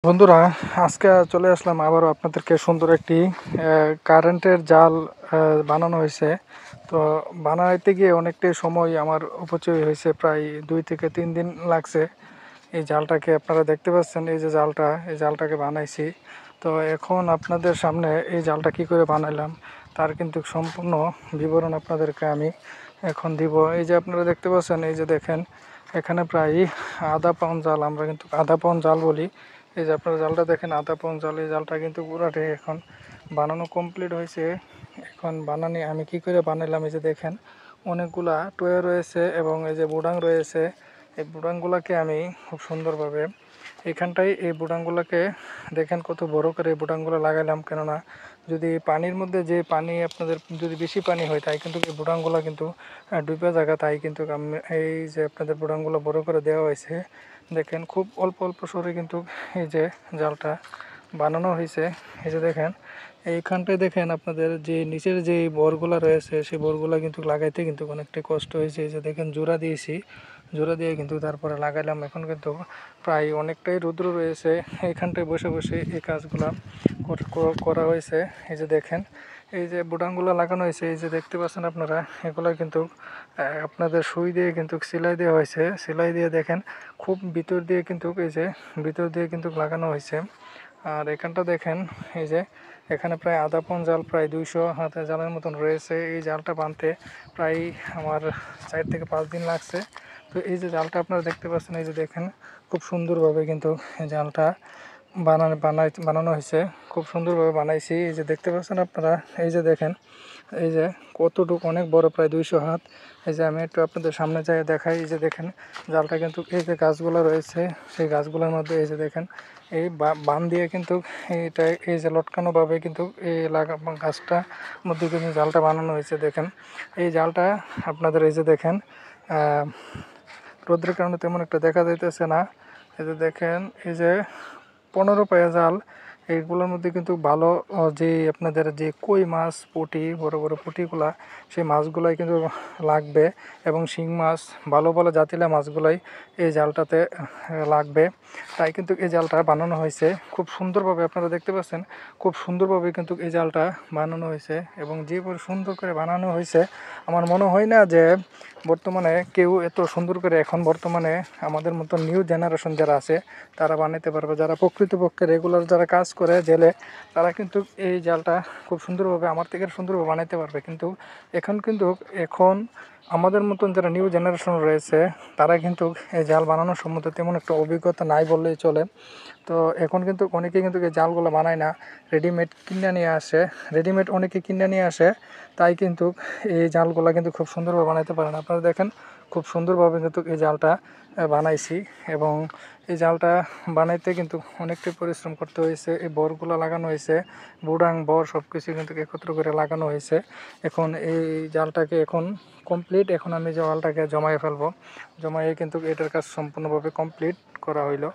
বন্ধুরা, আজকে চলে আসলাম আবারও আপনাদেরকে সুন্দর একটি কারেন্টের জাল বানানো হয়েছে। তো বানাইতে গিয়ে অনেকটাই সময় আমার অপচয় হয়েছে, প্রায় 2 থেকে 3 দিন লাগছে। এই জালটাকে আপনারা দেখতে পাচ্ছেন, এই যে জালটা, এই জালটাকে বানাইছি। তো এখন আপনাদের সামনে এই জালটা কি করে বানাইলাম তার কিন্তু সম্পূর্ণ বিবরণ আপনাদেরকে আমি এখন দিব। এই যে আপনারা দেখতে পাচ্ছেন, এই যে দেখেন, এখানে প্রায় আধা পাউন্ড জাল, আমরা কিন্তু আধা পাউন্ড জাল বলি। এই যে আপনারা জালটা দেখেন, আধা পাউন্ড জাল। এই জালটা কিন্তু পুরাটাই এখন বানানো কমপ্লিট হয়েছে। এখন বানানি আমি কি করে বানাইলাম, এই যে দেখেন, অনেকগুলা টয়ে রয়েছে এবং এই যে বুড়াং রয়েছে। এই বুড়াংগুলোকে আমি খুব সুন্দরভাবে এখানটায়, এই বুড়াংগুলোকে দেখেন কত বড় করে এই বুড়াংগুলো লাগাইলাম। কেননা যদি পানির মধ্যে যে পানি আপনাদের যদি বেশি পানি হয়, তাই কিন্তু এই বুড়াংগুলো কিন্তু ডুবে জায়গা, তাই কিন্তু এই যে আপনাদের বুড়াংগুলো বড় করে দেওয়া হয়েছে। দেখেন খুব অল্প অল্প সরে কিন্তু এই যে জালটা বানানো হয়েছে। এই যে দেখেন, এইখানটায় দেখেন আপনাদের যে নিচের যে বরগুলা রয়েছে, সেই বরগুলা কিন্তু লাগাইতে কিন্তু অনেকটাই কষ্ট হয়েছে। এই যে দেখেন, জোড়া দিয়েছি, জোড়া দিয়ে কিন্তু তারপরে লাগাইলাম। এখন কিন্তু প্রায় অনেকটাই রৌদ্র রয়েছে, এইখানটায় বসে বসে এই কাজগুলা করা হয়েছে। এই যে দেখেন, এই যে বুটাংগুলো লাগানো হয়েছে, এই যে দেখতে পাচ্ছেন আপনারা, এগুলো কিন্তু আপনাদের সুই দিয়ে কিন্তু সেলাই দেওয়া হয়েছে। সেলাই দিয়ে দেখেন খুব ভিতর দিয়ে কিন্তু, এই যে ভিতর দিয়ে কিন্তু লাগানো হয়েছে। আর এখানটা দেখেন, এই যে এখানে প্রায় আধা পাউন্ড জাল, প্রায় 200 হাতে জালের মতন রয়েছে। এই জালটা বানতে প্রায় আমার 4 থেকে 5 দিন লাগছে। তো এই যে জালটা আপনারা দেখতে পাচ্ছেন, এই যে দেখেন খুব সুন্দরভাবে কিন্তু এই জালটা বানানো হয়েছে। খুব সুন্দরভাবে বানাইছি। এই যে দেখতে পাচ্ছেন আপনারা, এই যে দেখেন, এই যে কতটুকু অনেক বড়, প্রায় 200 হাত। এই যে আমি একটু আপনাদের সামনে যাই দেখাই। এই যে দেখেন জালটা কিন্তু, এই যে গাছগুলো রয়েছে, সেই গাছগুলোর মধ্যে এই যে দেখেন, এই বান দিয়ে কিন্তু এইটা, এই যে লটকানোভাবে কিন্তু এই গাছটা মধ্যে কিন্তু জালটা বানানো হয়েছে। দেখেন এই জালটা আপনাদের, এই যে দেখেন, রোদ্রের কারণে তেমন একটা দেখা যাইতেছে না। এই যে দেখেন, এই যে 15 পায়া জাল, এইগুলোর মধ্যে কিন্তু ভালো যে আপনাদের যে কই মাছ, পুঁটি, বড় বড় পুঁটিগুলা, সেই মাছগুলাই কিন্তু লাগবে। এবং শিং মাছ, ভালো ভালো জাতিলা মাছগুলাই এই জালটাতে লাগবে। তাই কিন্তু এই জালটা বানানো হয়েছে খুব সুন্দরভাবে। আপনারা দেখতে পাচ্ছেন খুব সুন্দরভাবে কিন্তু এই জালটা বানানো হয়েছে। এবং যেভাবে সুন্দর করে বানানো হয়েছে, আমার মনে হয় না যে বর্তমানে কেউ এত সুন্দর করে, এখন বর্তমানে আমাদের মতো নিউ জেনারেশন যারা আছে তারা বানাতে পারবে। যারা প্রকৃতপক্ষে রেগুলার যারা কাজ করে জেলে, তারা কিন্তু এই জালটা খুব সুন্দরভাবে, আমার থেকে সুন্দরভাবে বানাতে পারবে। কিন্তু এখন আমাদের মতন যারা নিউ জেনারেশন রয়েছে, তারা কিন্তু এই জাল বানানোর সম্বন্ধে তেমন একটা অভিজ্ঞতা নাই বললেই চলে। তো এখন কিন্তু অনেকেই কিন্তু এই জালগুলো বানায় না, রেডিমেড কিনে নিয়ে আসে। রেডিমেড অনেকে কিনে নিয়ে আসে, তাই কিন্তু এই জালগুলো কিন্তু খুব সুন্দরভাবে বানাইতে পারেন। আপনারা দেখেন খুব সুন্দরভাবে কিন্তু এই জালটা বানাইছি। এবং এই জালটা বানাইতে কিন্তু অনেকটাই পরিশ্রম করতে হয়েছে। এই বরগুলো লাগানো হয়েছে, বুড়াং বর সব কিছু কিন্তু একত্র করে লাগানো হয়েছে। এখন এই জালটাকে এখন কমপ্লিট, এখন আমি জালটাকে জমায়ে ফেলবো। জমায়ে কিন্তু এটার কাজ সম্পূর্ণভাবে কমপ্লিট করা হইলো।